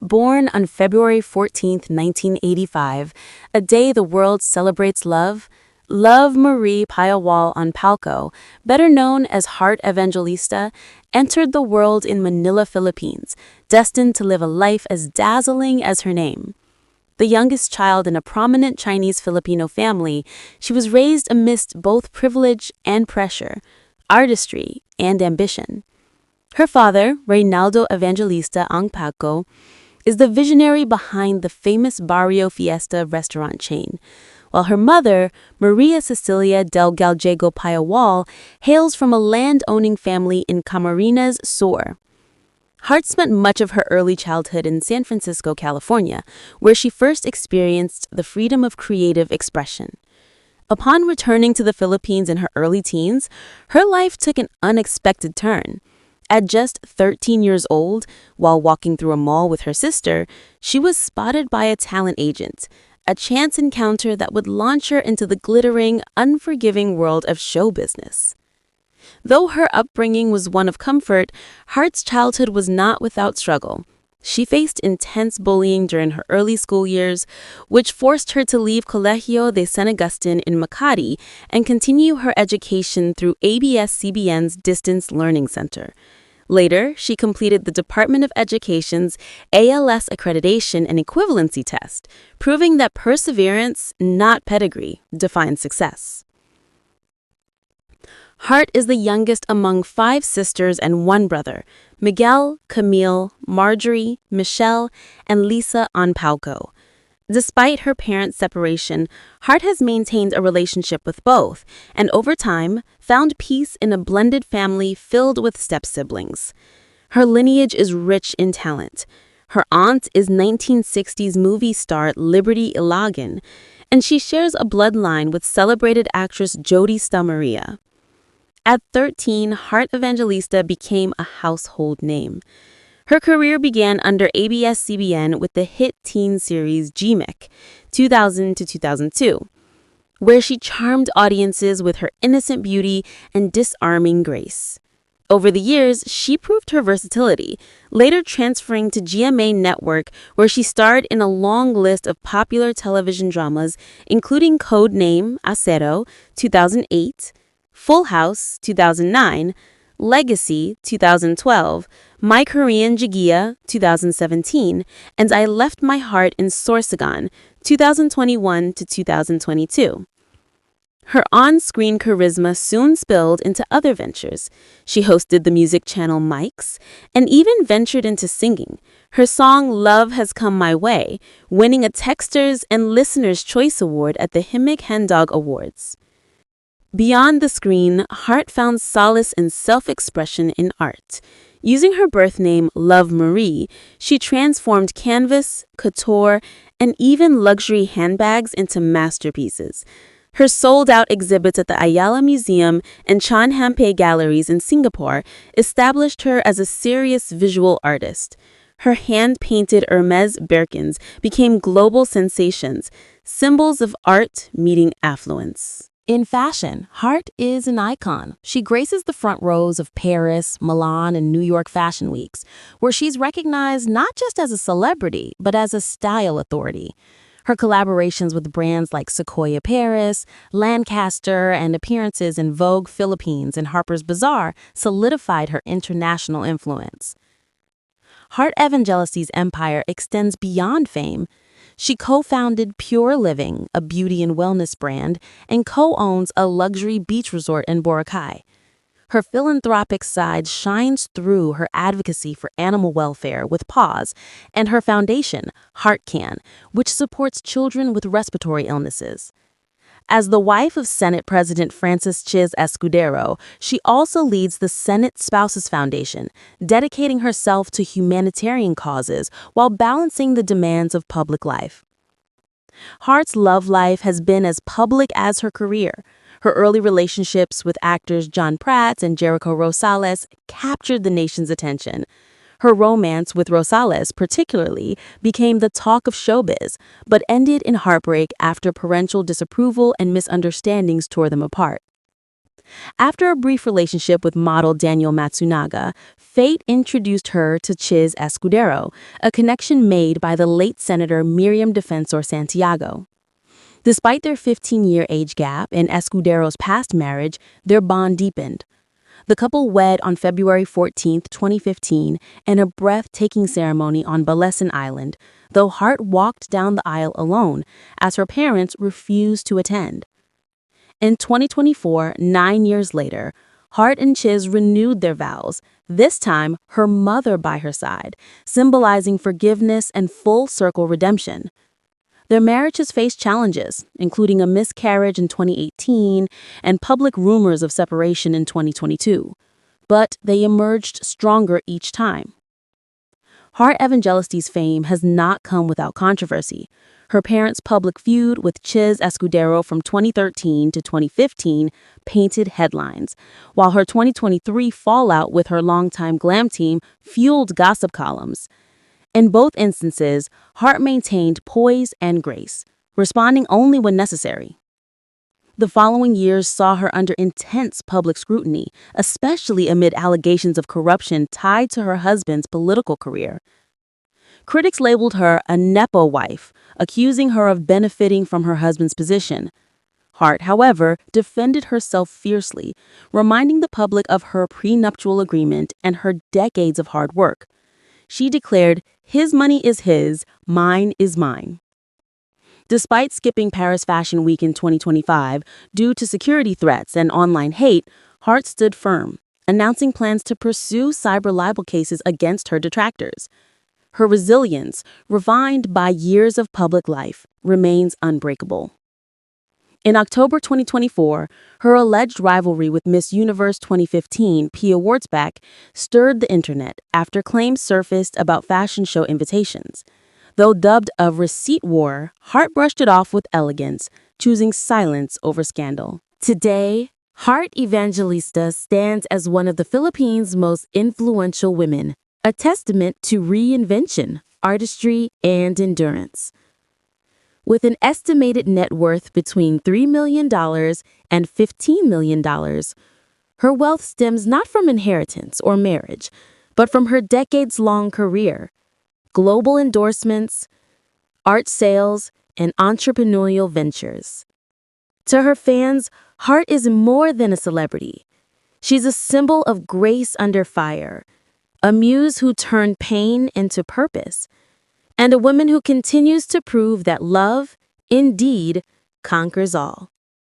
Born on February 14, 1985, a day the world celebrates love, Marie Payawal Ongpauco, better known as Heart Evangelista, entered the world in Manila, Philippines, destined to live a life as dazzling as her name. The youngest child in a prominent Chinese-Filipino family, she was raised amidst both privilege and pressure, artistry and ambition. Her father, Reynaldo Evangelista Ongpauco, is the visionary behind the famous Barrio Fiesta restaurant chain, while her mother, Cecilia del Gallego Payawal, hails from a landowning family in Camarines Sur. Heart spent much of her early childhood in San Francisco, California, where she first experienced the freedom of creative expression. Upon returning to the Philippines in her early teens, her life took an unexpected turn. At just 13 years old, while walking through a mall with her sister, she was spotted by a talent agent, a chance encounter that would launch her into the glittering, unforgiving world of show business. Though her upbringing was one of comfort, Heart's childhood was not without struggle. She faced intense bullying during her early school years, which forced her to leave Colegio de San Agustin in Makati and continue her education through ABS-CBN's Distance Learning Center. Later, she completed the Department of Education's ALS accreditation and equivalency test, proving that perseverance, not pedigree, defines success. Heart is the youngest among 5 sisters and 1 brother, Miguel, Camille, Marjorie, Michelle, and Lisa Ongpauco. Despite her parents' separation, Heart has maintained a relationship with both, and over time, found peace in a blended family filled with step-siblings. Her lineage is rich in talent. Her aunt is 1960s movie star Liberty Ilagan, and she shares a bloodline with celebrated actress Jody Maria. At 13, Heart Evangelista became a household name. Her career began under ABS-CBN with the hit teen series Gmic, 2000 to 2002, where she charmed audiences with her innocent beauty and disarming grace. Over the years, she proved her versatility, later transferring to GMA Network, where she starred in a long list of popular television dramas, including Code Name Acero, 2008, Full House, 2009, Legacy, 2012, My Korean Jigea, 2017, and I Left My Heart in Sorsogon, 2021 to 2022. Her on-screen charisma soon spilled into other ventures. She hosted the music channel Mike's and even ventured into singing. Her song Love Has Come My Way, winning a Texters and Listeners' Choice Award at the Himig Handog Awards. Beyond the screen, Heart found solace in self-expression in art. Using her birth name, Love Marie, she transformed canvas, couture, and even luxury handbags into masterpieces. Her sold-out exhibits at the Ayala Museum and Chan Hampei Galleries in Singapore established her as a serious visual artist. Her hand-painted Hermes Birkins became global sensations, symbols of art meeting affluence. In fashion, Heart is an icon. She graces the front rows of Paris, Milan, and New York fashion weeks, where she's recognized not just as a celebrity, but as a style authority. Her collaborations with brands like Sequoia Paris, Lancaster, and appearances in Vogue Philippines and Harper's Bazaar solidified her international influence. Heart Evangelista's empire extends beyond fame. She co-founded Pure Living, a beauty and wellness brand, and co-owns a luxury beach resort in Boracay. Her philanthropic side shines through her advocacy for animal welfare with Paws and her foundation, HeartCan, which supports children with respiratory illnesses. As the wife of Senate President Francis Chiz Escudero, she also leads the Senate Spouses Foundation, dedicating herself to humanitarian causes while balancing the demands of public life. Heart's love life has been as public as her career. Her early relationships with actors John Pratt and Jericho Rosales captured the nation's attention. Her romance with Rosales, particularly, became the talk of showbiz, but ended in heartbreak after parental disapproval and misunderstandings tore them apart. After a brief relationship with model Daniel Matsunaga, fate introduced her to Chiz Escudero, a connection made by the late Senator Miriam Defensor Santiago. Despite their 15-year age gap and Escudero's past marriage, their bond deepened. The couple wed on February 14, 2015, in a breathtaking ceremony on Balesin Island, though Heart walked down the aisle alone, as her parents refused to attend. In 2024, 9 years later, Heart and Chiz renewed their vows, this time her mother by her side, symbolizing forgiveness and full-circle redemption. Their marriage has faced challenges, including a miscarriage in 2018 and public rumors of separation in 2022, but they emerged stronger each time. Heart Evangelista's fame has not come without controversy. Her parents' public feud with Chiz Escudero from 2013 to 2015 painted headlines, while her 2023 fallout with her longtime glam team fueled gossip columns. In both instances, Heart maintained poise and grace, responding only when necessary. The following years saw her under intense public scrutiny, especially amid allegations of corruption tied to her husband's political career. Critics labeled her a Nepo wife, accusing her of benefiting from her husband's position. Heart, however, defended herself fiercely, reminding the public of her prenuptial agreement and her decades of hard work. She declared, "His money is his, mine is mine." Despite skipping Paris Fashion Week in 2025 due to security threats and online hate, Heart stood firm, announcing plans to pursue cyber libel cases against her detractors. Her resilience, refined by years of public life, remains unbreakable. In October 2024, her alleged rivalry with Miss Universe 2015, Pia Wurtzbach, stirred the internet after claims surfaced about fashion show invitations. Though dubbed a receipt war, Heart brushed it off with elegance, choosing silence over scandal. Today, Heart Evangelista stands as one of the Philippines' most influential women, a testament to reinvention, artistry, and endurance. With an estimated net worth between $3 million and $15 million, her wealth stems not from inheritance or marriage, but from her decades-long career, global endorsements, art sales, and entrepreneurial ventures. To her fans, Heart is more than a celebrity. She's a symbol of grace under fire, a muse who turned pain into purpose, and a woman who continues to prove that love, indeed, conquers all.